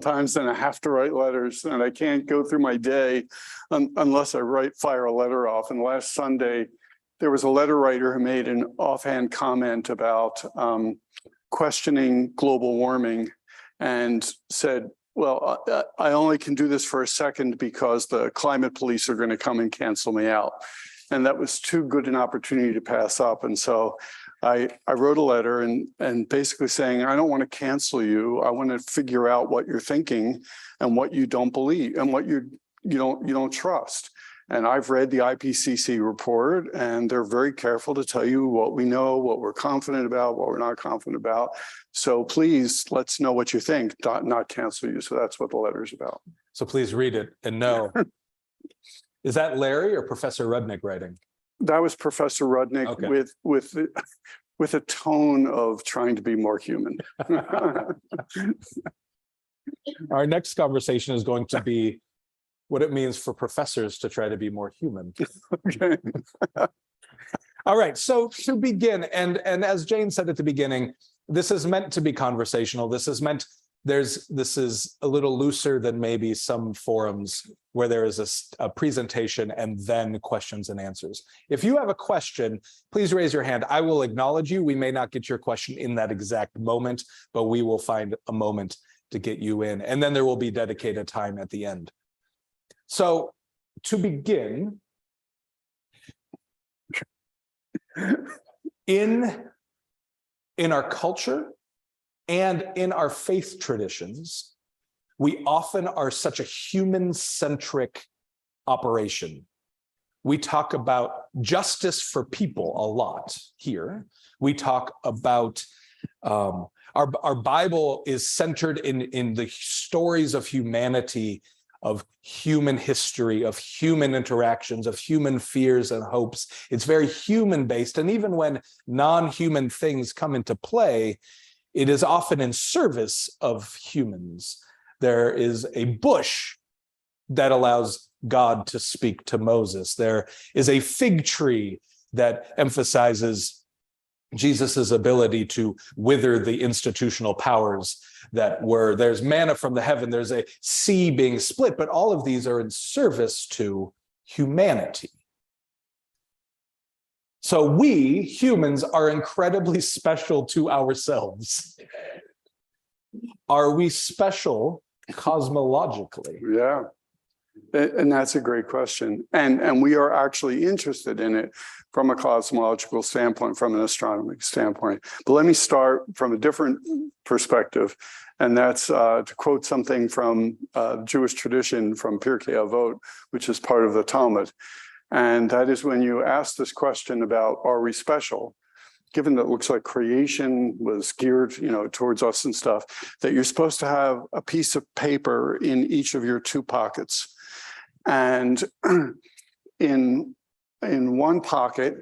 times, and I have to write letters, and I can't go through my day unless I fire a letter off. And last Sunday, there was a letter writer who made an offhand comment about questioning global warming and said, well, I only can do this for a second because the climate police are going to come and cancel me out. And that was too good an opportunity to pass up. And so I wrote a letter and basically saying, I don't want to cancel you. I want to figure out what you're thinking and what you don't believe and what you don't trust. And I've read the IPCC report, and they're very careful to tell you what we know, what we're confident about, what we're not confident about. So please, let's know what you think, not cancel you. So that's what the letter is about. So please read it and know. Is that Larry or Professor Rudnik writing? That was Professor Rudnik, okay, with a tone of trying to be more human. Our next conversation is going to be what it means for professors to try to be more human. Okay. All right, so to begin, and as Jane said at the beginning, this is meant to be conversational. This is a little looser than maybe some forums where there is a presentation and then questions and answers. If you have a question, please raise your hand. I will acknowledge you. We may not get your question in that exact moment, but we will find a moment to get you in. And then there will be dedicated time at the end. So to begin, in our culture and in our faith traditions, we often are such a human-centric operation. We talk about justice for people a lot here. We talk about our Bible is centered in the stories of humanity, of human history, of human interactions, of human fears and hopes. It's very human-based. And even when non-human things come into play, it is often in service of humans. There is a bush that allows God to speak to Moses. There is a fig tree that emphasizes Jesus's ability to wither the institutional powers that were. There's manna from the heaven. There's a sea being split, but all of these are in service to humanity. So we, humans, are incredibly special to ourselves. Are we special cosmologically? Yeah. And that's a great question. And we are actually interested in it from a cosmological standpoint, from an astronomical standpoint. But let me start from a different perspective. And that's to quote something from Jewish tradition from Pirkei Avot, which is part of the Talmud. And that is when you ask this question about, are we special? Given that it looks like creation was geared, towards us and stuff, that you're supposed to have a piece of paper in each of your two pockets. And in one pocket,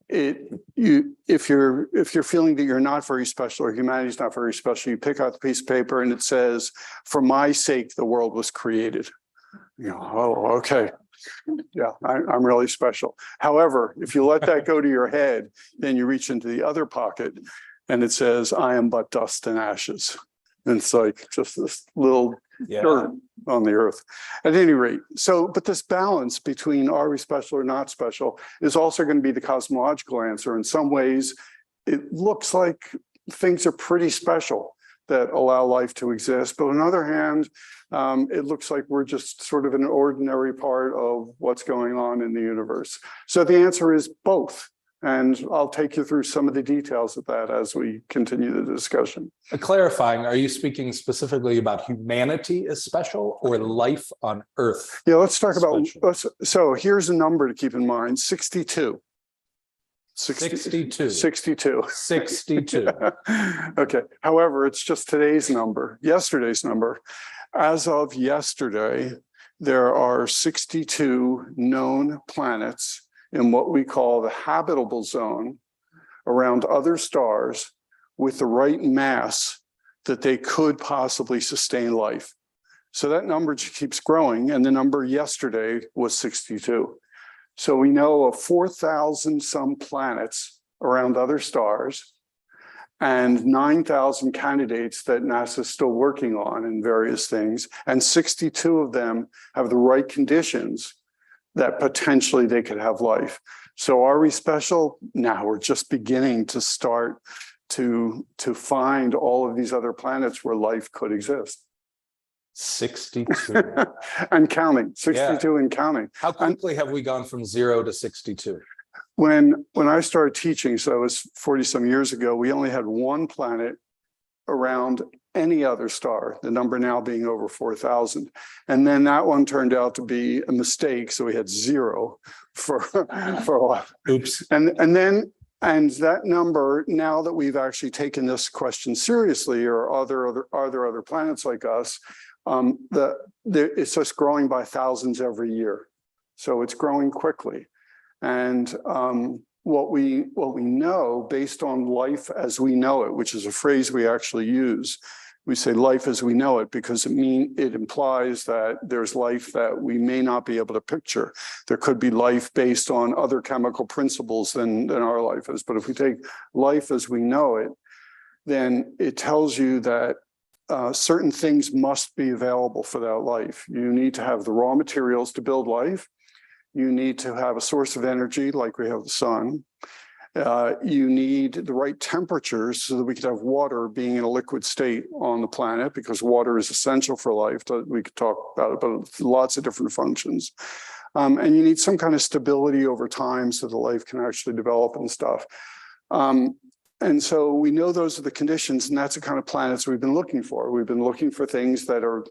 if you're feeling that you're not very special or humanity's not very special, you pick out the piece of paper and it says, "For my sake, the world was created." Oh, okay. Yeah, I'm really special. However, if you let that go to your head, then you reach into the other pocket and it says, "I am but dust and ashes." And it's like just this little dirt on the earth. At any rate, but this balance between are we special or not special is also going to be the cosmological answer. In some ways, it looks like things are pretty special that allow life to exist. But on the other hand, it looks like we're just sort of an ordinary part of what's going on in the universe. So the answer is both. And I'll take you through some of the details of that as we continue the discussion. Clarifying, are you speaking specifically about humanity as special or life on Earth? Yeah, let's talk about, so here's a number to keep in mind, 62. 62. 62. 62. Okay. However, it's just yesterday's number. As of yesterday, there are 62 known planets in what we call the habitable zone around other stars with the right mass that they could possibly sustain life. So that number keeps growing, and the number yesterday was 62. So we know of 4,000 some planets around other stars, and 9,000 candidates that NASA's still working on in various things, and 62 of them have the right conditions that potentially they could have life. So are we special? Now we're just beginning to start to find all of these other planets where life could exist. 62. And counting, 62 and counting. How quickly have we gone from 0 to 62? When I started teaching, so it was 40 some years ago, we only had one planet around any other star, the number now being over 4,000. And then that one turned out to be a mistake. So we had 0 for a while. Oops. And that number, now that we've actually taken this question seriously, or are there other planets like us, it's just growing by thousands every year. So it's growing quickly. And what we know based on life as we know it, which is a phrase we actually use, we say life as we know it because it implies that there's life that we may not be able to picture. There could be life based on other chemical principles than our life is. But if we take life as we know it, then it tells you that certain things must be available for that life. You need to have the raw materials to build life. You need to have a source of energy like we have the sun. You need the right temperatures so that we could have water being in a liquid state on the planet, because water is essential for life. We could talk about it, but lots of different functions. And you need some kind of stability over time so the life can actually develop and stuff. And so we know those are the conditions, and that's the kind of planets we've been looking for. We've been looking for things that are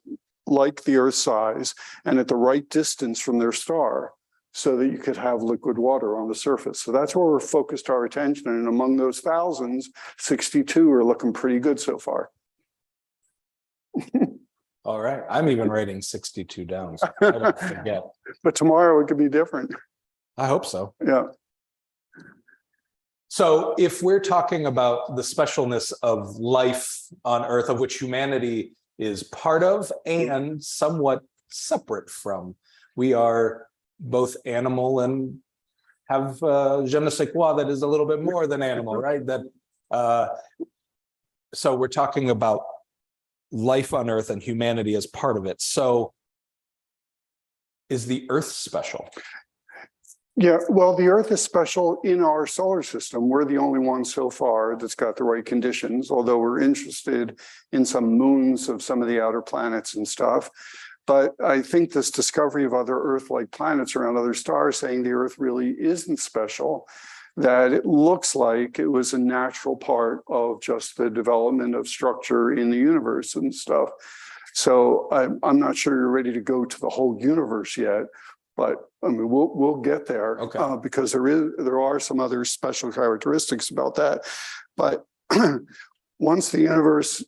like the Earth's size and at the right distance from their star, so that you could have liquid water on the surface. So that's where we're focused our attention. And among those thousands, 62 are looking pretty good so far. All right. I'm even writing 62 down, so I don't forget. But tomorrow it could be different. I hope so. Yeah. So if we're talking about the specialness of life on Earth, of which humanity is part of and somewhat separate from, we are both animal and have je ne sais quoi that is a little bit more than animal, right? So we're talking about life on Earth and humanity as part of it. So is the Earth special? Yeah, well, the Earth is special in our solar system. We're the only one so far that's got the right conditions, although we're interested in some moons of some of the outer planets and stuff. But I think this discovery of other Earth-like planets around other stars, saying the Earth really isn't special, that it looks like it was a natural part of just the development of structure in the universe and stuff. So I'm not sure you're ready to go to the whole universe yet, but I mean, we'll get there. Okay. Because there are some other special characteristics about that. But once the universe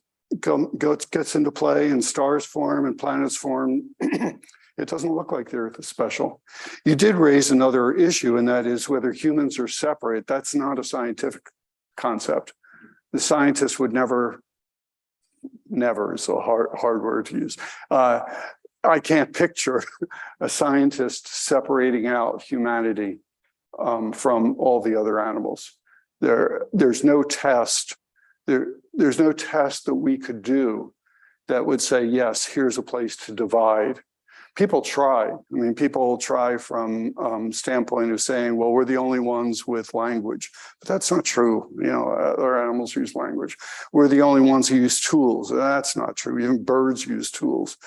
gets into play and stars form and planets form, it doesn't look like the Earth is special. You did raise another issue, and that is whether humans are separate. That's not a scientific concept. The scientists would never is a hard word to use. I can't picture a scientist separating out humanity from all the other animals. There's no test. There's no test that we could do that would say, yes, here's a place to divide. People try. I mean, people try from standpoint of saying, well, we're the only ones with language. But that's not true. You know, other animals use language. We're the only ones who use tools. That's not true. Even birds use tools.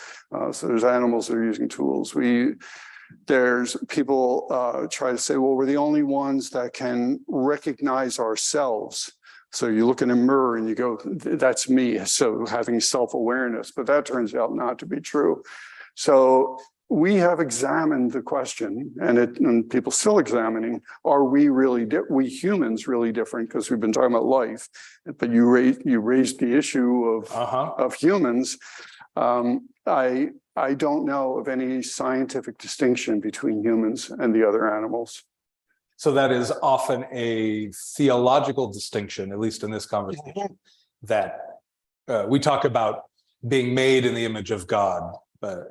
So there's animals that are using tools. There's people try to say, well, we're the only ones that can recognize ourselves. So you look in a mirror and you go, that's me. So having self-awareness, but that turns out not to be true. So we have examined the question, and people still examining, are we humans really different? Because we've been talking about life, but you raised the issue of humans. I don't know of any scientific distinction between humans and the other animals. So that is often a theological distinction, at least in this conversation, that we talk about being made in the image of God,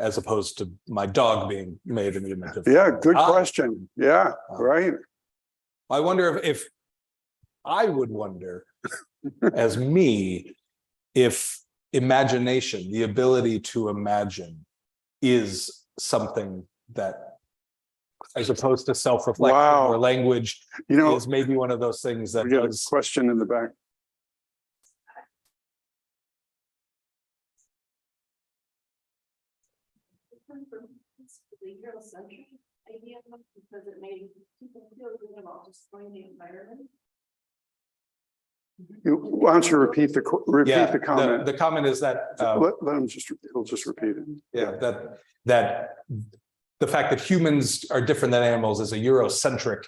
as opposed to my dog being made in the image of God. Yeah, good question. Yeah, right. I wonder if I would wonder as me if imagination, the ability to imagine, is something that, as opposed to self-reflection Wow. or language, You know, is maybe one of those things that we got a does. question in the back. The Eurocentric idea because it made people feel good about destroying the environment. Why don't you repeat the Yeah, comment? the comment is that Let him just, he'll just repeat it. yeah, that the fact that humans are different than animals is a Eurocentric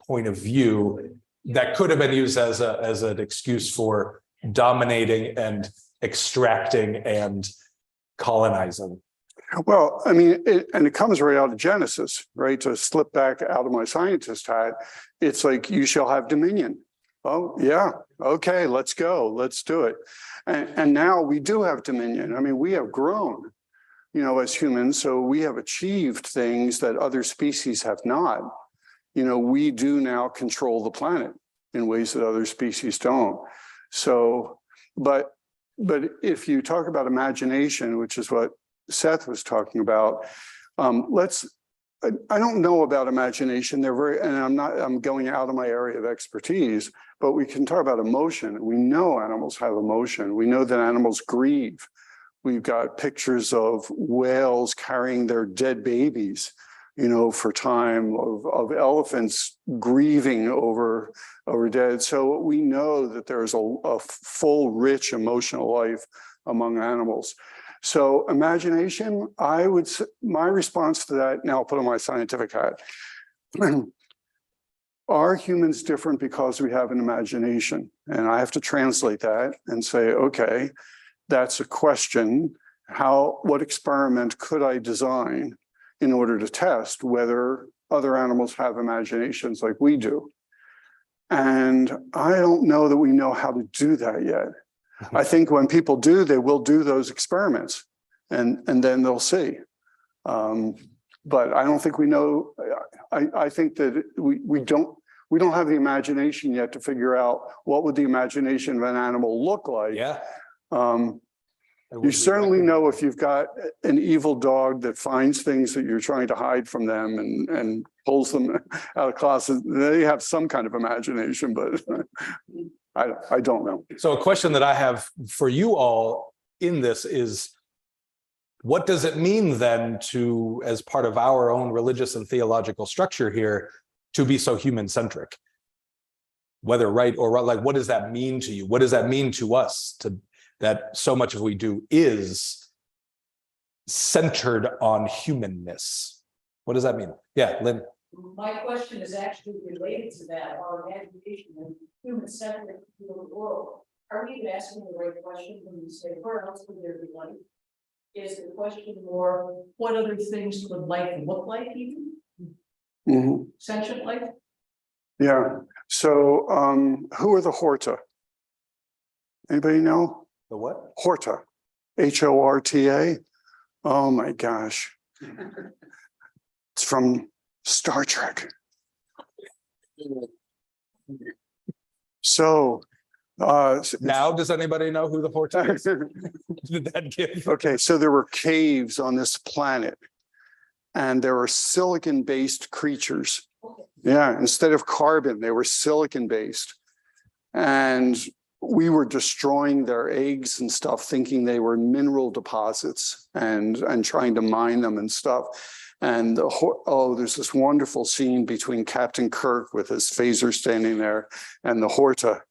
point of view that could have been used as an excuse for dominating and extracting and colonizing. Well, I mean, it comes right out of Genesis, right? To slip back out of my scientist hat, it's like, you shall have dominion. Oh, yeah. Okay, let's go. Let's do it. And now we do have dominion. I mean, we have grown, as humans. So we have achieved things that other species have not. We do now control the planet in ways that other species don't. So, but if you talk about imagination, which is what Seth was talking about, I don't know about imagination. And I'm going out of my area of expertise, but we can talk about emotion. We know animals have emotion. We know that animals grieve. We've got pictures of whales carrying their dead babies, for time, of elephants grieving over dead. So we know that there's a full, rich emotional life among animals. So imagination, my response to that, now I'll put on my scientific hat. Are humans different because we have an imagination? And I have to translate that and say, okay, that's a question. What experiment could I design in order to test whether other animals have imaginations like we do? And I don't know that we know how to do that yet. I think when people do, they will do those experiments and then they'll see. But I don't think we know. I think that we don't have the imagination yet to figure out what would the imagination of an animal look like. Yeah. You certainly know if you've got an evil dog that finds things that you're trying to hide from them and pulls them out of closet. They have some kind of imagination, but I don't know. So a question that I have for you all in this is, what does it mean then to, as part of our own religious and theological structure here, to be so human-centric? Whether right or wrong, like, what does that mean to you? What does that mean to us, that so much of what we do is centered on humanness? What does that mean? Yeah, Lynn. My question is actually related to that, our imagination and human-centric view of the world. Are we even asking the right question when we say, where else would there be life? Is the question more, what other things would life look like even? Mm-hmm. Sentient life? Yeah. So who are the Horta? Anybody know? The what? Horta. Horta. Oh my gosh. It's from Star Trek. So Now, does anybody know who the Horta is? Did that give? okay, so there were caves on this planet, and there were silicon-based creatures. Yeah, instead of carbon, they were silicon-based. And we were destroying their eggs and stuff, thinking they were mineral deposits and trying to mine them and stuff. And there's this wonderful scene between Captain Kirk with his phaser standing there and the Horta.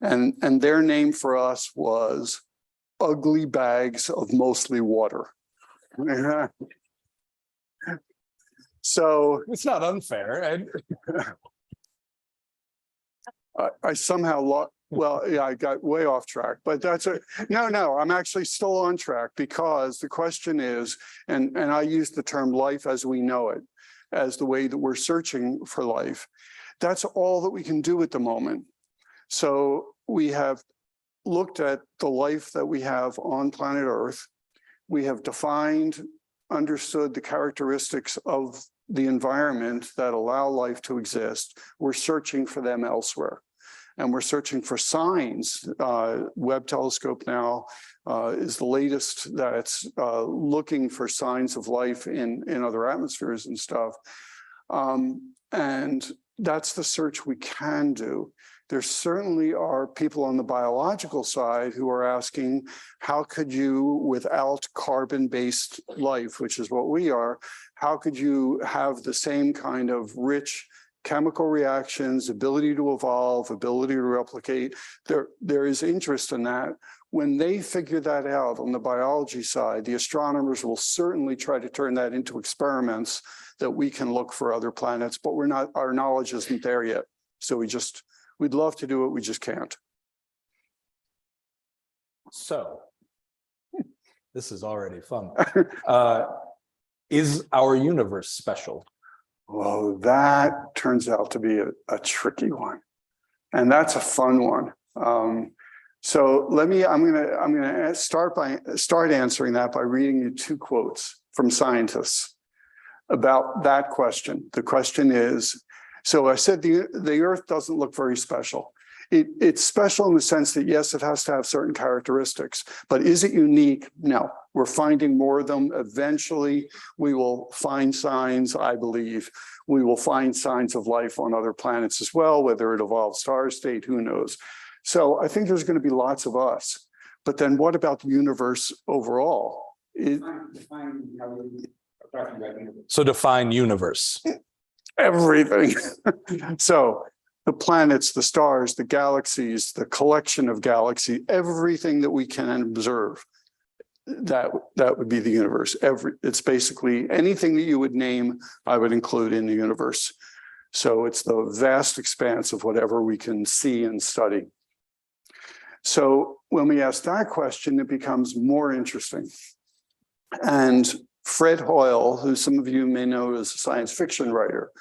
And their name for us was ugly bags of mostly water. So It's not unfair. I somehow lost. Well, yeah, I got way off track, but no, I'm actually still on track, because the question is, and I use the term life as we know it, as the way that we're searching for life. That's all that we can do at the moment. So we have looked at the life that we have on planet Earth. We have defined, understood the characteristics of the environment that allow life to exist. We're searching for them elsewhere. and we're searching for signs. Webb telescope now is the latest that's looking for signs of life in other atmospheres and stuff. And that's the search we can do. There certainly are people on the biological side who are asking, how could you, without carbon-based life, which is what we are, how could you have the same kind of rich chemical reactions, ability to evolve, ability to replicate? There is interest in that. When they figure that out on the biology side, the astronomers will certainly try to turn that into experiments that we can look for other planets, but our knowledge isn't there yet. So we'd love to do it, we just can't. So, this is already fun. Is our universe special? Well, that turns out to be a tricky one. And that's a fun one. So I'm gonna start answering that by reading you two quotes from scientists about that question. The question is, so I said the Earth doesn't look very special. It's special in the sense that, yes, it has to have certain characteristics, but is it unique? No, we're finding more of them. Eventually, we will find signs, I believe. We will find signs of life on other planets as well, whether it evolves to our state, who knows? So I think there's going to be lots of us. But then what about the universe overall? So define universe. Everything. So the planets, the stars, the galaxies, the collection of galaxies, everything that we can observe, that would be the universe. It's basically anything that you would name, I would include in the universe. So it's the vast expanse of whatever we can see and study. So when we ask that question, it becomes more interesting. And Fred Hoyle, who some of you may know as a science fiction writer,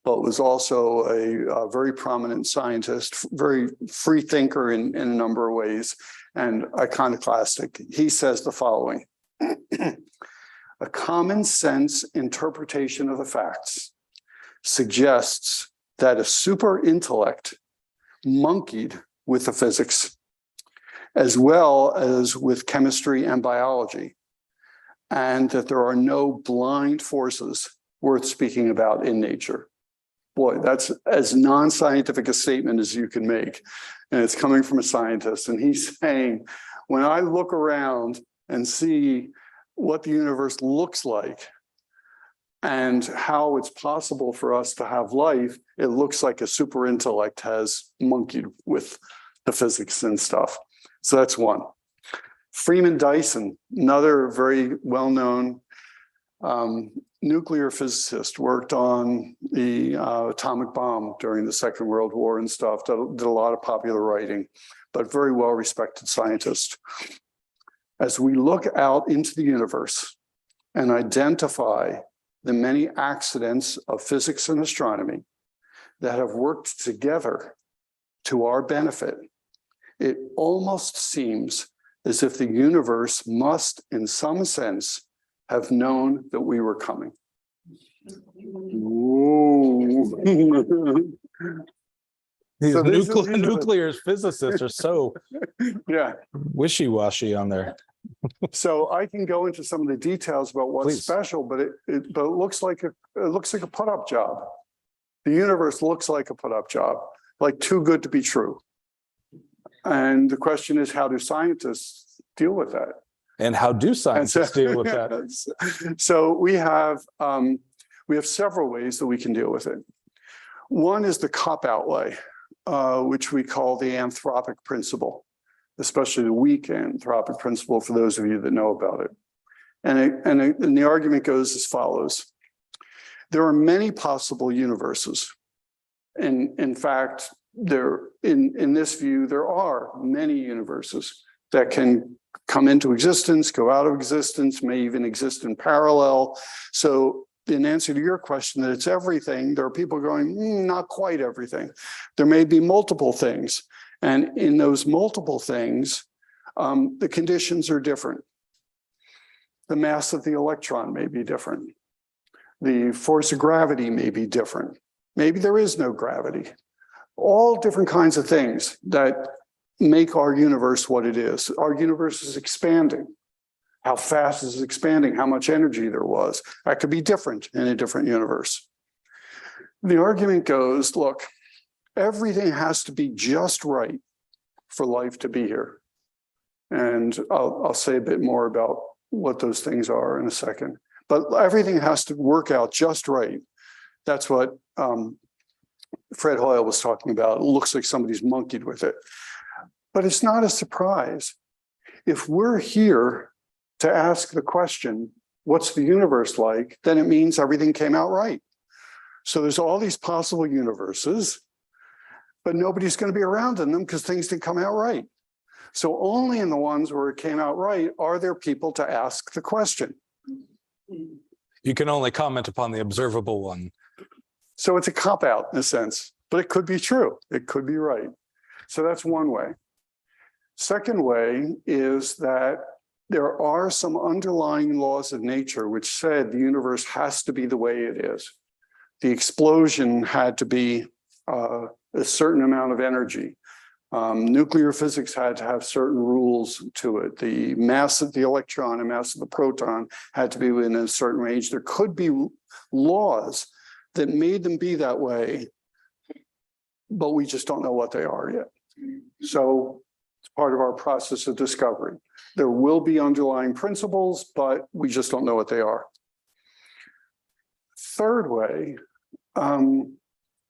but was also a very prominent scientist, very free thinker in a number of ways, and iconoclastic. He says the following: a common sense interpretation of the facts suggests that a super intellect monkeyed with the physics, as well as with chemistry and biology, and that there are no blind forces worth speaking about in nature. Boy, that's as non-scientific a statement as you can make. And it's coming from a scientist. And he's saying, when I look around and see what the universe looks like and how it's possible for us to have life, it looks like a super intellect has monkeyed with the physics and stuff. So that's one. Freeman Dyson, another very well-known nuclear physicist, worked on the atomic bomb during the Second World War and stuff, did a lot of popular writing, but very well-respected scientist. As we look out into the universe and identify the many accidents of physics and astronomy that have worked together to our benefit, it almost seems as if the universe must, in some sense, have known that we were coming. These So nuclear physicists are so yeah. wishy-washy on there. So I can go into some of the details about what's Please. special, but it looks like a put-up job. The universe looks like a put-up job, like too good to be true. And the question is, how do scientists deal with that? And how do scientists deal with that? So we have several ways that we can deal with it. One is the cop-out way, which we call the anthropic principle, especially the weak anthropic principle for those of you that know about it. And the argument goes as follows. There are many possible universes. And in fact, in this view, there are many universes that can come into existence, go out of existence, may even exist in parallel. So in answer to your question that it's everything, there are people going, not quite everything. There may be multiple things. And in those multiple things, the conditions are different. The mass of the electron may be different. The force of gravity may be different. Maybe there is no gravity. all different kinds of things that make our universe what it is. Our universe is expanding. How fast is it expanding? How much energy there was? That could be different in a different universe. The argument goes, look, everything has to be just right for life to be here. And I'll say a bit more about what those things are in a second. But everything has to work out just right. That's what Fred Hoyle was talking about. It looks like somebody's monkeyed with it. But it's not a surprise. If we're here to ask the question, what's the universe like? Then it means everything came out right. So there's all these possible universes, but nobody's going to be around in them because things didn't come out right. So only in the ones where it came out right are there people to ask the question. You can only comment upon the observable one. So it's a cop-out in a sense, but it could be true. It could be right. So that's one way. Second way is that there are some underlying laws of nature which said the universe has to be the way it is. The explosion had to be a certain amount of energy. Nuclear physics had to have certain rules to it. The mass of the electron and mass of the proton had to be within a certain range. There could be laws that made them be that way, but we just don't know what they are yet. So it's part of our process of discovery. There will be underlying principles, but we just don't know what they are. Third way, and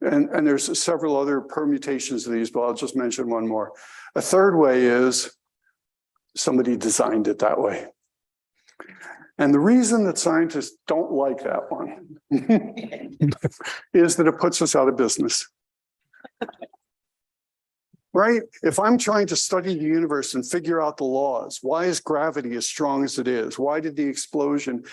there's several other permutations of these, but I'll just mention one more. A third way is somebody designed it that way. And the reason that scientists don't like that one is that it puts us out of business. Right? If I'm trying to study the universe and figure out the laws, why is gravity as strong as it is? Why did the explosion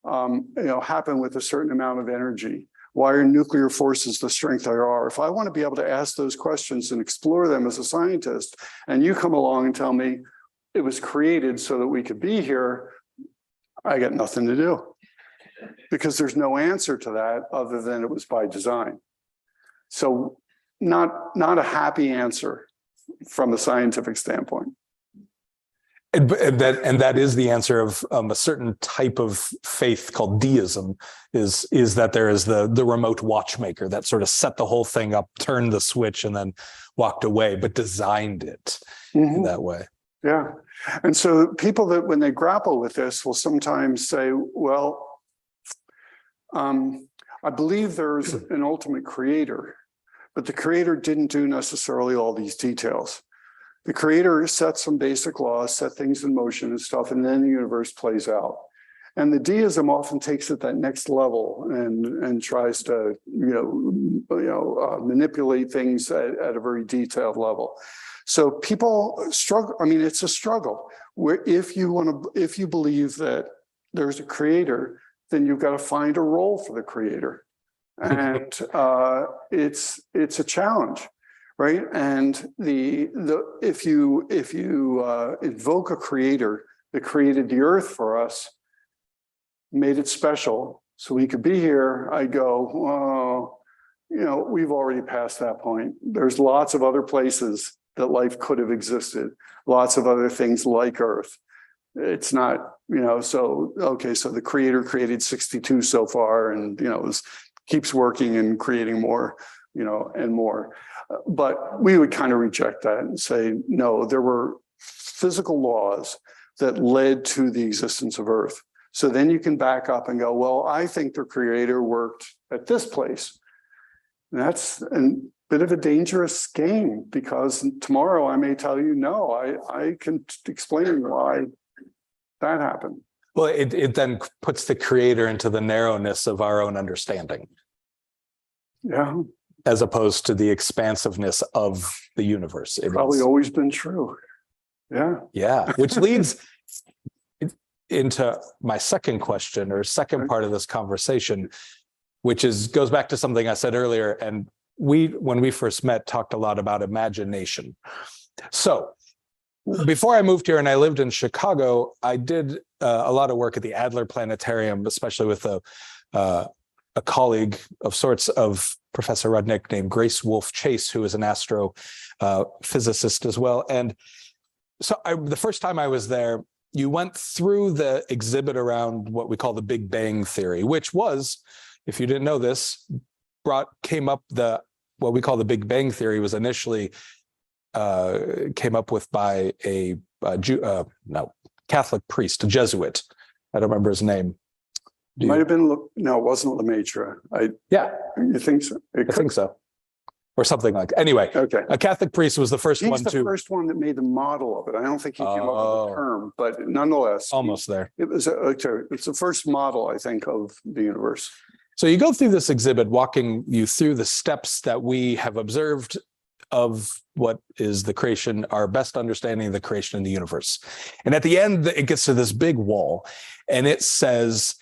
happen with a certain amount of energy? Why are nuclear forces the strength they are? If I want to be able to ask those questions and explore them as a scientist, and you come along and tell me it was created so that we could be here, I got nothing to do because there's no answer to that other than it was by design. So not a happy answer from a scientific standpoint. And that is the answer of a certain type of faith called deism, is that there is the remote watchmaker that sort of set the whole thing up, turned the switch, and then walked away, but designed it in that way. Yeah. And so people that when they grapple with this will sometimes say, well, I believe there's an ultimate creator, but the creator didn't do necessarily all these details. The creator set some basic laws, set things in motion and stuff, and then the universe plays out. And the deism often takes it that next level and tries to manipulate things at a very detailed level. So people struggle. I mean, it's a struggle. Where if you believe that there's a creator, then you've got to find a role for the creator, and it's a challenge. Right, and if you invoke a creator that created the earth for us, made it special, so we could be here, I go, oh, we've already passed that point. There's lots of other places that life could have existed, lots of other things like Earth. It's not, so okay, so the creator created 62 so far, and keeps working and creating more, and more. But we would kind of reject that and say, no, there were physical laws that led to the existence of Earth. So then you can back up and go, well, I think the creator worked at this place. And that's a bit of a dangerous game, because tomorrow I may tell you, no, I can explain why that happened. Well, it then puts the creator into the narrowness of our own understanding. Yeah. As opposed to the expansiveness of the universe. Probably always been true. Yeah. Yeah, which leads into my second question, or second part of this conversation, which goes back to something I said earlier. And when we first met, talked a lot about imagination. So before I moved here and I lived in Chicago, I did a lot of work at the Adler Planetarium, especially with the a colleague of sorts of Professor Rudnick named Grace Wolfe Chase, who is an astrophysicist as well. And so the first time I was there, you went through the exhibit around what we call the Big Bang Theory, which was, if you didn't know this, what we call the Big Bang Theory was initially came up with by a Catholic priest, a Jesuit. I don't remember his name. Might have been, no, it wasn't Lemaitre. You think so? I think so. Or something like that. Anyway, Okay. a Catholic priest was the first He's one the to. first one that made the model of it. I don't think he came up with the term, but nonetheless. Almost there. It's the first model, I think, of the universe. So you go through this exhibit, walking you through the steps that we have observed of what is the creation, our best understanding of the creation in the universe. And at the end, it gets to this big wall, and it says,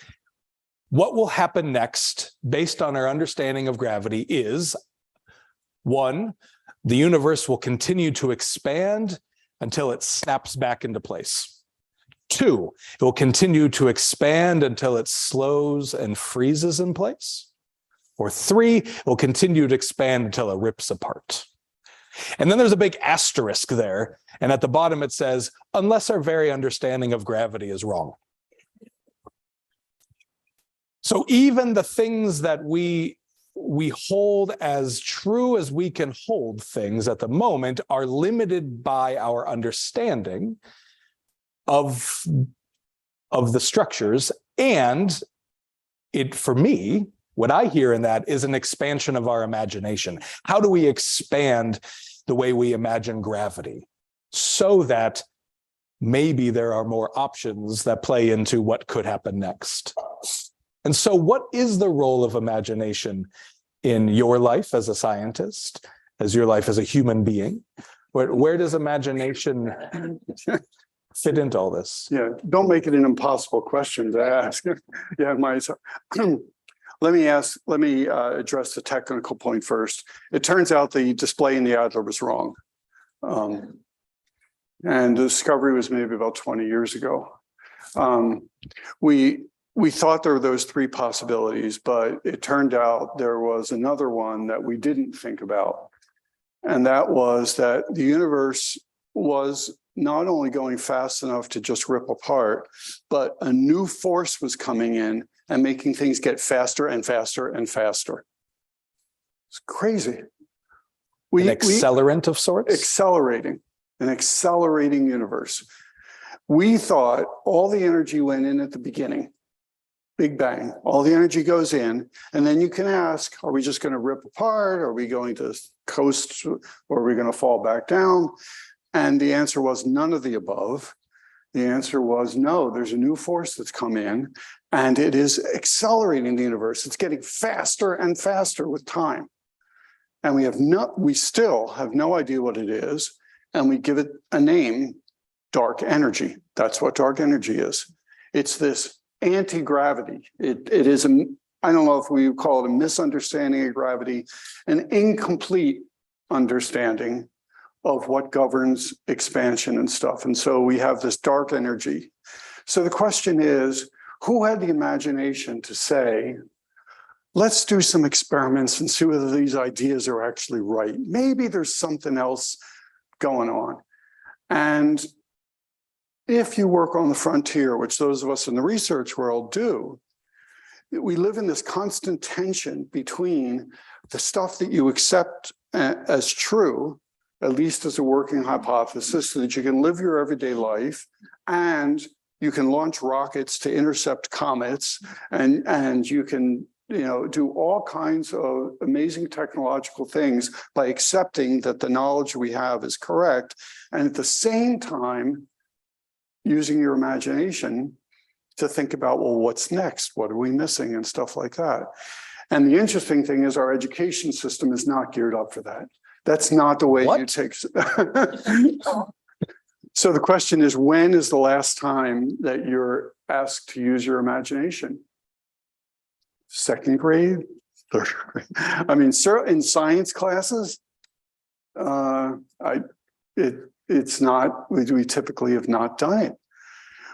what will happen next, based on our understanding of gravity, is 1, the universe will continue to expand until it snaps back into place. 2, it will continue to expand until it slows and freezes in place. Or 3, it will continue to expand until it rips apart. And then there's a big asterisk there. And at the bottom it says, unless our very understanding of gravity is wrong. So even the things that we hold as true as we can hold things at the moment are limited by our understanding of the structures. And for me, what I hear in that is an expansion of our imagination. How do we expand the way we imagine gravity so that maybe there are more options that play into what could happen next? And so what is the role of imagination in your life as a scientist, as your life as a human being? Where does imagination fit into all this? Yeah, don't make it an impossible question to ask. Yeah, let me address the technical point first. It turns out the display in the Adler was wrong. And the discovery was maybe about 20 years ago. We thought there were those 3 possibilities, but it turned out there was another one that we didn't think about. And that was that the universe was not only going fast enough to just rip apart, but a new force was coming in and making things get faster and faster and faster. It's crazy. An accelerant of sorts? An accelerating universe. We thought all the energy went in at the beginning. Big bang, all the energy goes in, and then you can ask, are we just going to rip apart? Are we going to coast, or are we going to fall back down? And the answer was none of the above. The answer was no, there's a new force that's come in, and it is accelerating the universe. It's getting faster and faster with time. And we still have no idea what it is, and we give it a name, dark energy. That's what dark energy is. It's this anti-gravity. It is I don't know if we call it a misunderstanding of gravity, an incomplete understanding of what governs expansion and stuff. And so we have this dark energy. So the question is, who had the imagination to say, let's do some experiments and see whether these ideas are actually right. Maybe there's something else going on. And if you work on the frontier, which those of us in the research world do, we live in this constant tension between the stuff that you accept as true, at least as a working hypothesis, so that you can live your everyday life, and you can launch rockets to intercept comets, and you can do all kinds of amazing technological things by accepting that the knowledge we have is correct, and at the same time, using your imagination to think about, well, what's next? What are we missing? And stuff like that. And the interesting thing is our education system is not geared up for that. That's not the way you take. So the question is, when is the last time that you're asked to use your imagination? 2nd grade? 3rd grade? I mean, in science classes, it's not, we typically have not done it.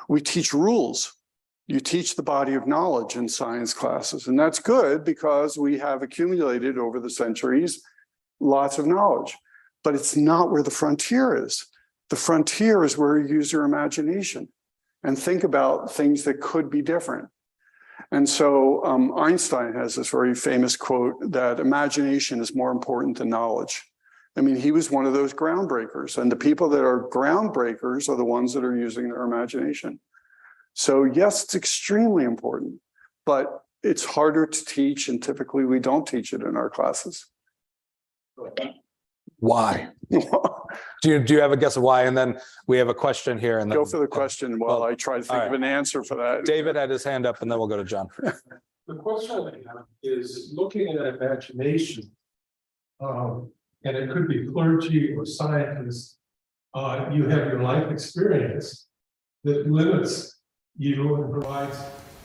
We teach rules. You teach the body of knowledge in science classes, and that's good because we have accumulated over the centuries lots of knowledge, but it's not where the frontier is. The frontier is where you use your imagination and think about things that could be different. And so Einstein has this very famous quote that imagination is more important than knowledge. I mean, he was one of those groundbreakers, and the people that are groundbreakers are the ones that are using their imagination. So yes, it's extremely important, but it's harder to teach, and typically we don't teach it in our classes. Why? Do you have a guess of why? And then we have a question here. And then Go for the question while I try to think of an answer for that. David had his hand up, and then we'll go to John. The question I have is looking at imagination, and it could be clergy or scientists. You have your life experience that limits you and provides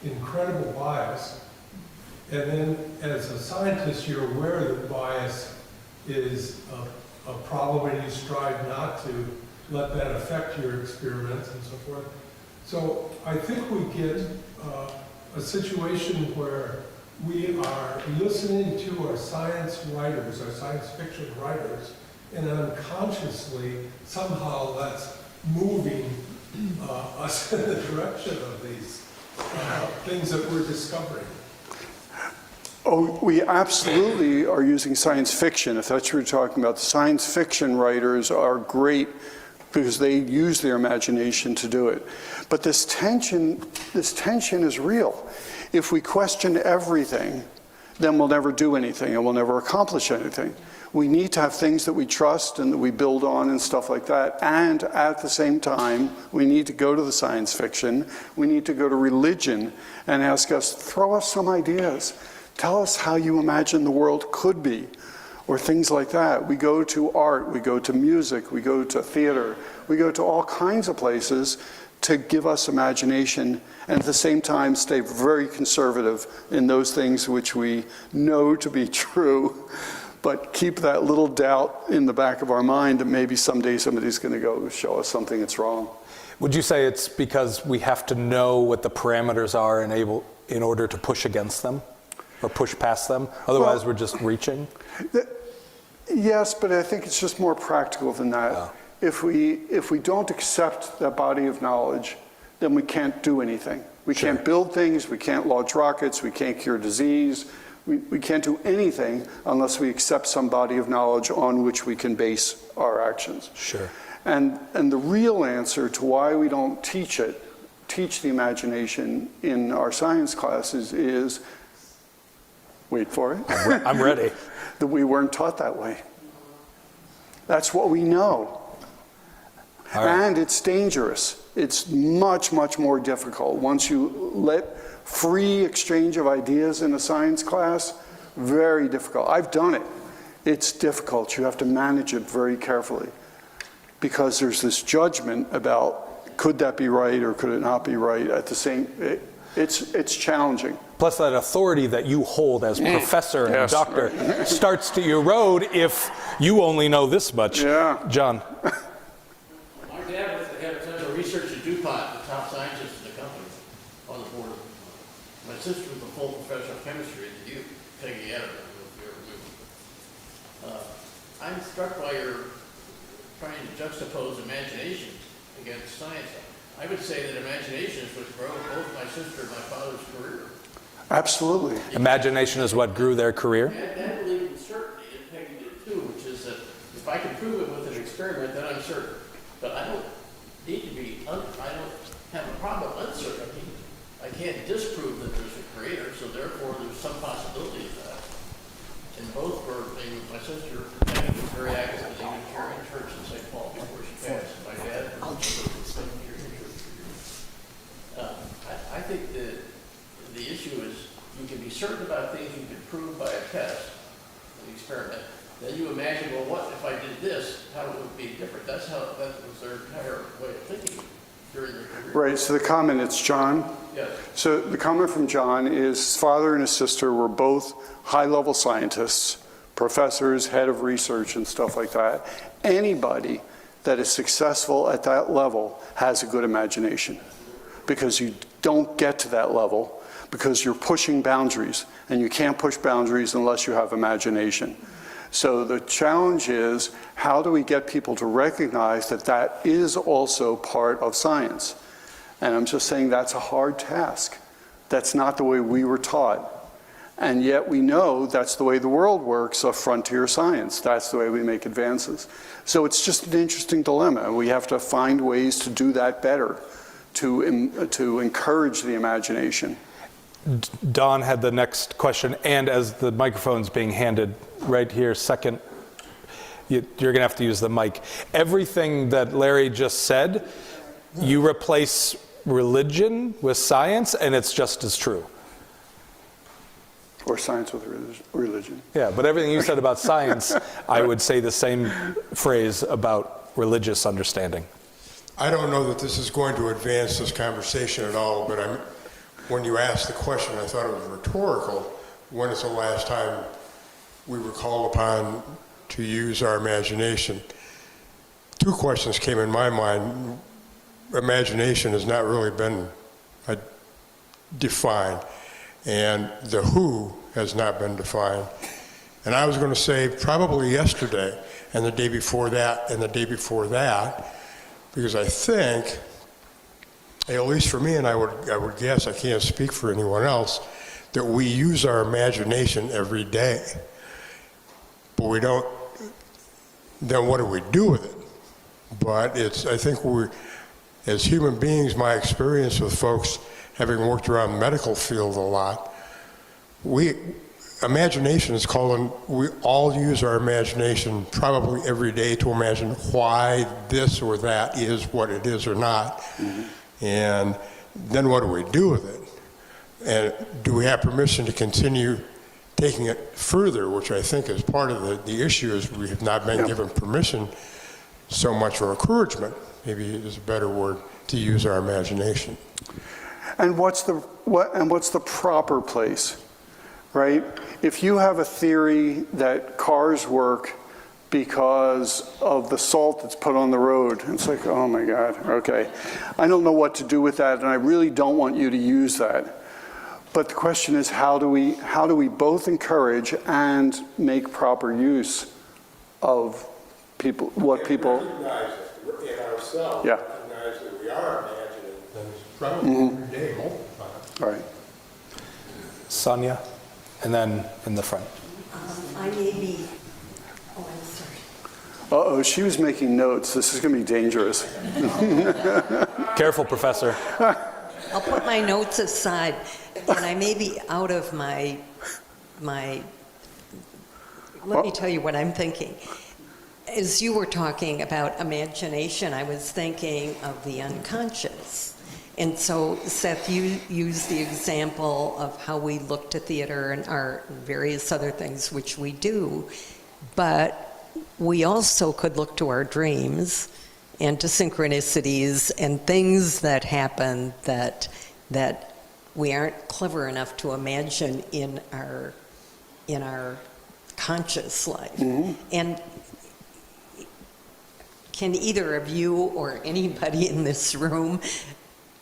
incredible bias. And then as a scientist, you're aware that bias is a problem and you strive not to let that affect your experiments and so forth. So I think we get a situation where we are listening to our science writers, our science fiction writers, and unconsciously somehow that's moving us in the direction of these things that we're discovering. Oh, we absolutely are using science fiction. If that's what you're talking about, the science fiction writers are great because they use their imagination to do it. But this tension is real. If we question everything, then we'll never do anything and we'll never accomplish anything. We need to have things that we trust and that we build on and stuff like that. And at the same time, we need to go to the science fiction. We need to go to religion and ask us, throw us some ideas. Tell us how you imagine the world could be, or things like that. We go to art, we go to music, we go to theater, we go to all kinds of places to give us imagination, and at the same time stay very conservative in those things which we know to be true, but keep that little doubt in the back of our mind that maybe someday somebody's going to go show us something that's wrong. Would you say it's because we have to know what the parameters are in order to push against them? Or push past them? Otherwise, we're just reaching? Yes, but I think it's just more practical than that. Oh. If we don't accept that body of knowledge, then we can't do anything. We can't build things, we can't launch rockets, we can't cure disease. We can't do anything unless we accept some body of knowledge on which we can base our actions. Sure. And the real answer to why we don't teach the imagination in our science classes is, wait for it. I'm ready. That we weren't taught that way. That's what we know. All right. And it's dangerous. It's much, much more difficult. Once you let free exchange of ideas in a science class, very difficult. I've done it. It's difficult. You have to manage it very carefully because there's this judgment about could that be right or could it not be right at the same, it's challenging. Plus that authority that you hold as professor and doctor starts to erode if you only know this much. Yeah. John. My dad was the head of research at DuPont, the top scientist in the company, on the board. My sister was a full professor of chemistry at the U, Peggy Adams. I'm struck by your trying to juxtapose imagination against science. I would say that imagination is what drove both my sister and my father's career. Absolutely. Imagination is what grew their career? And I believe in certainty, and Peggy did too, which is that if I can prove it with an experiment, then I'm certain. But I don't need to be, I don't have a problem with uncertainty. I can't disprove that there's a creator, so therefore there's some possibility of that. And both were, my sister, Peggy, was very active in the Unitarian Church in St. Paul before she passed. My dad was in the St. Unitarian Church. I think that the issue is you can be certain about things you can prove by a test, an experiment. Then you imagine, well, what if I did this? How would it be different? That was their entire way of thinking during their career. Right, so the comment, it's John. Yes. So the comment from John is his father and his sister were both high-level scientists, professors, head of research and stuff like that. Anybody that is successful at that level has a good imagination. because you don't get to that level because you're pushing boundaries, and you can't push boundaries unless you have imagination. So the challenge is, how do we get people to recognize that that is also part of science? And I'm just saying that's a hard task. That's not the way we were taught. And yet we know that's the way the world works of frontier science. That's the way we make advances. So it's just an interesting dilemma. We have to find ways to do that better, to encourage the imagination. Don had the next question, and as the microphone's being handed right here, second, you're going to have to use the mic. Everything that Larry just said, you replace religion with science, and it's just as true. Or science with religion. Yeah, but everything you said about science, I would say the same phrase about religious understanding. I don't know that this is going to advance this conversation at all, but when you asked the question, I thought it was rhetorical. When is the last time we were called upon to use our imagination? Two questions came in my mind. Imagination has not really been defined, and the who has not been defined. And I was going to say probably yesterday, and the day before that, and the day before that, because I think, at least for me, and I would guess, I can't speak for anyone else, that we use our imagination every day. But we don't, then what do we do with it? But I think as human beings, my experience with folks, having worked around the medical field a lot, imagination is we all use our imagination probably every day to imagine why this or that is what it is or not. Mm-hmm. And then what do we do with it? And do we have permission to continue taking it further, which I think is part of the issue, is we have not been given permission so much, or encouragement, maybe is a better word, to use our imagination. And what's the proper place, right? If you have a theory that cars work because of the salt that's put on the road, it's like, oh my God, okay. I don't know what to do with that, and I really don't want you to use that. But the question is, how do we both encourage and make proper use of what people recognize in ourselves, yeah. recognize that we are imagining things probably every day, multiple times. All right. Sonia, and then in the front. I may be, oh, I'm sorry. Uh-oh, she was making notes. This is going to be dangerous. Careful, Professor. I'll put my notes aside, and I may be out of my, let me tell you what I'm thinking. As you were talking about imagination, I was thinking of the unconscious. And so, Seth, you used the example of how we look to theater and art and various other things, which we do. But we also could look to our dreams and to synchronicities and things that happen that we aren't clever enough to imagine in our conscious life. Mm-hmm. And can either of you or anybody in this room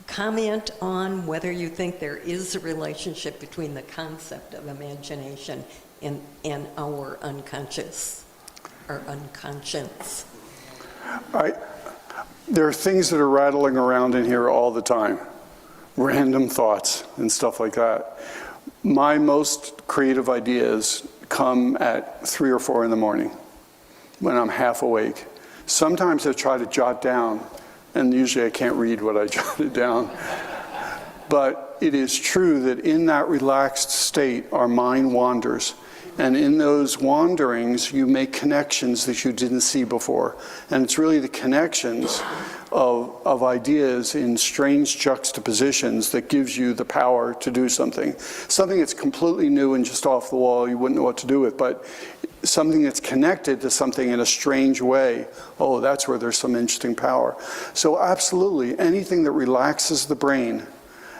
comment on whether you think there is a relationship between the concept of imagination and our unconscious or unconscious? There are things that are rattling around in here all the time, random thoughts and stuff like that. My most creative ideas come at 3 or 4 in the morning when I'm half awake. Sometimes I try to jot down, and usually I can't read what I jotted down. But it is true that in that relaxed state, our mind wanders. And in those wanderings, you make connections that you didn't see before. And it's really the connections of ideas in strange juxtapositions that gives you the power to do something. Something that's completely new and just off the wall, you wouldn't know what to do with, but something that's connected to something in a strange way, oh, that's where there's some interesting power. So absolutely, anything that relaxes the brain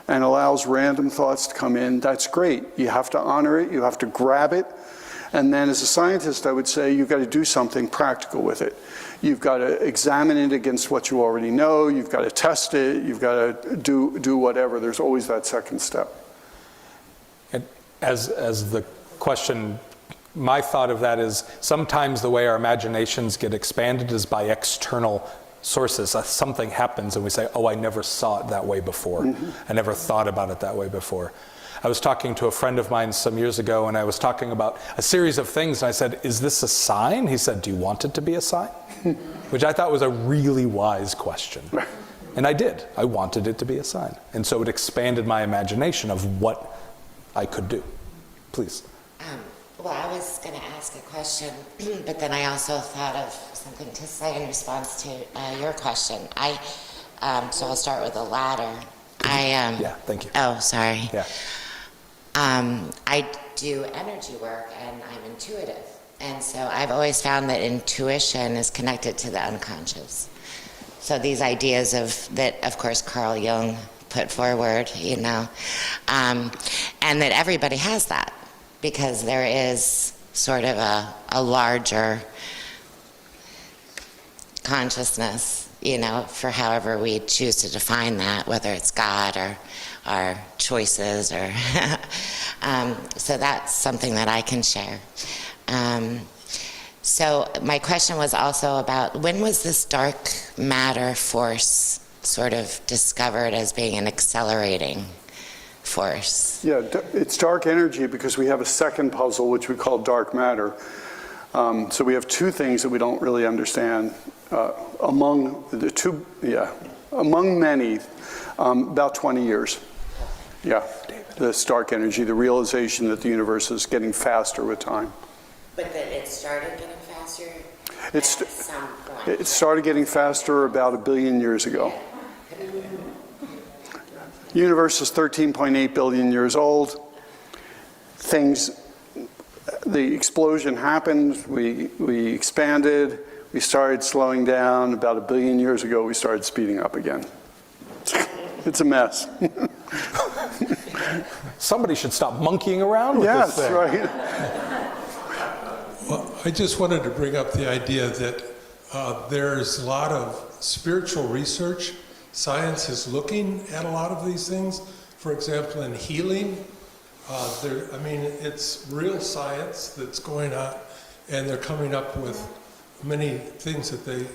and allows random thoughts to come in, that's great. You have to honor it, you have to grab it, And then as a scientist, I would say you've got to do something practical with it. You've got to examine it against what you already know. You've got to test it. You've got to do whatever. There's always that second step. And as the question, my thought of that is sometimes the way our imaginations get expanded is by external sources. Something happens and we say, oh, I never saw it that way before. I never thought about it that way before. I was talking to a friend of mine some years ago, and I was talking about a series of things, and I said, is this a sign? He said, do you want it to be a sign? Which I thought was a really wise question. And I did. I wanted it to be a sign. And so it expanded my imagination of what I could do. Please. Well, I was going to ask a question, but then I also thought of something to say in response to your question. So I'll start with the latter. Yeah, thank you. Oh, sorry. Yeah. I do energy work and I'm intuitive. And so I've always found that intuition is connected to the unconscious. So these ideas that, of course, Carl Jung put forward, and that everybody has that because there is sort of a larger consciousness, for however we choose to define that, whether it's God or our choices or so that's something that I can share. So my question was also about when was this dark matter force sort of discovered as being an accelerating force? Yeah, it's dark energy because we have a second puzzle, which we call dark matter. So we have two things that we don't really understand. Among many, about 20 years. Yeah, this dark energy, the realization that the universe is getting faster with time. But that it started getting faster at some point. It started getting faster about 1 billion years ago. The universe is 13.8 billion years old. The explosion happened, we expanded, we started slowing down. About 1 billion years ago, we started speeding up again. It's a mess. Somebody should stop monkeying around with this thing. Right. Well, I just wanted to bring up the idea that there's a lot of spiritual research. Science is looking at a lot of these things. For example, in healing, it's real science that's going on, and they're coming up with many things that they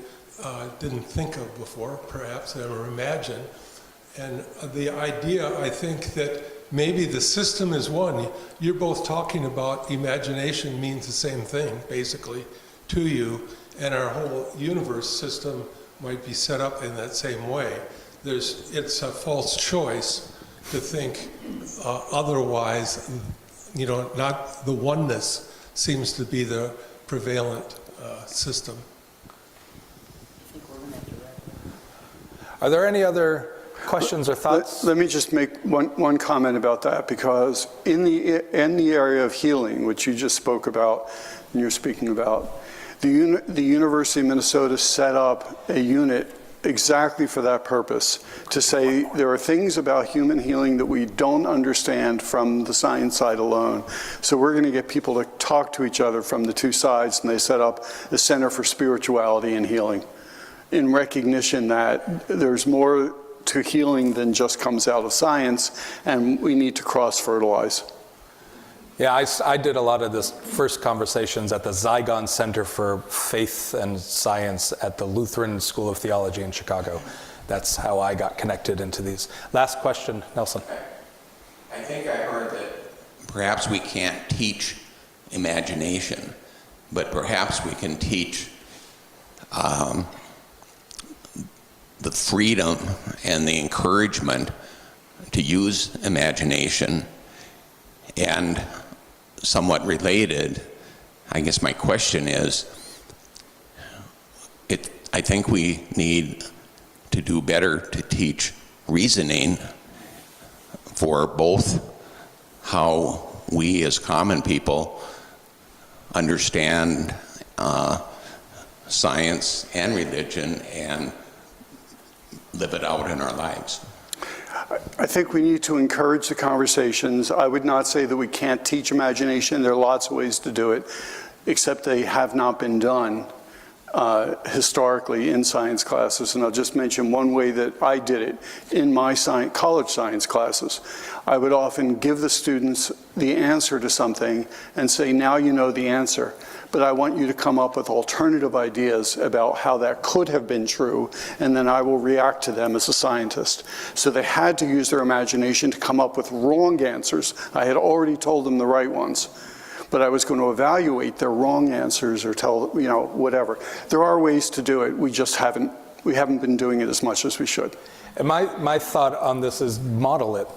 didn't think of before, perhaps, or imagine. And the idea, I think, that maybe the system is one. You're both talking about imagination means the same thing, basically, to you, and our whole universe system might be set up in that same way. It's a false choice to think otherwise, not the oneness seems to be the prevalent system. Are there any other questions or thoughts? Let me just make one comment about that, because in the area of healing, which you just spoke about and you're speaking about, the University of Minnesota set up a unit exactly for that purpose, to say there are things about human healing that we don't understand from the science side alone. So we're going to get people to talk to each other from the two sides, and they set up the Center for Spirituality and Healing in recognition that there's more to healing than just comes out of science, and we need to cross-fertilize. Yeah, I did a lot of this first conversations at the Zygon Center for Faith and Science at the Lutheran School of Theology in Chicago. That's how I got connected into these. Last question, Nelson. I think I heard that perhaps we can't teach imagination, but perhaps we can teach the freedom and the encouragement to use imagination. And somewhat related, I guess my question is, I think we need to do better to teach reasoning for both how we as common people understand science and religion and live it out in our lives. I think we need to encourage the conversations. I would not say that we can't teach imagination. There are lots of ways to do it, except they have not been done historically in science classes. And I'll just mention one way that I did it in my college science classes. I would often give the students the answer to something and say, now you know the answer, but I want you to come up with alternative ideas about how that could have been true, and then I will react to them as a scientist. So they had to use their imagination to come up with wrong answers. I had already told them the right ones, but I was going to evaluate their wrong answers or tell, you know, whatever. There are ways to do it. We just haven't been doing it as much as we should. And my thought on this is model it.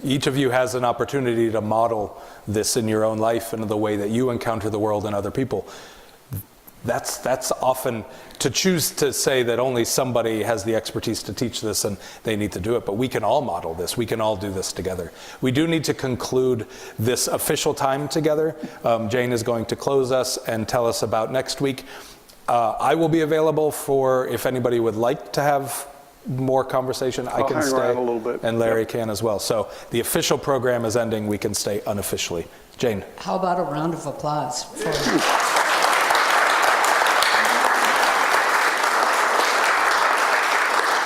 Each of you has an opportunity to model this in your own life and the way that you encounter the world and other people. That's often to choose to say that only somebody has the expertise to teach this and they need to do it, but we can all model this. We can all do this together. We do need to conclude this official time together. Jane is going to close us and tell us about next week. I will be available for if anybody would like to have more conversation. I can hang stay around a little bit. And Larry Yep. can as well. So the official program is ending. We can stay unofficially. Jane. How about a round of applause for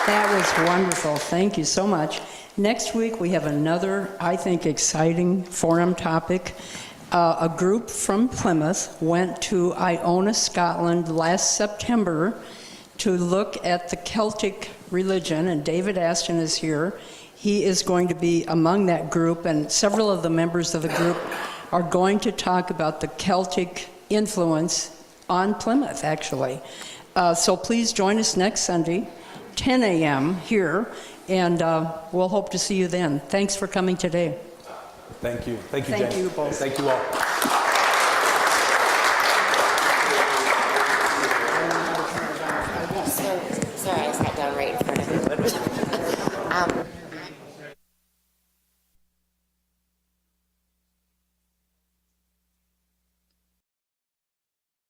That was wonderful. Thank you so much. Next week, we have another, I think, exciting forum topic. A group from Plymouth went to Iona, Scotland last September to look at the Celtic religion, and David Ashton is here. He is going to be among that group, and several of the members of the group are going to talk about the Celtic influence on Plymouth, actually. So please join us next Sunday, 10 a.m. here, and we'll hope to see you then. Thanks for coming today. Thank you. Thank you, Jane. Thank you both. Thank you all.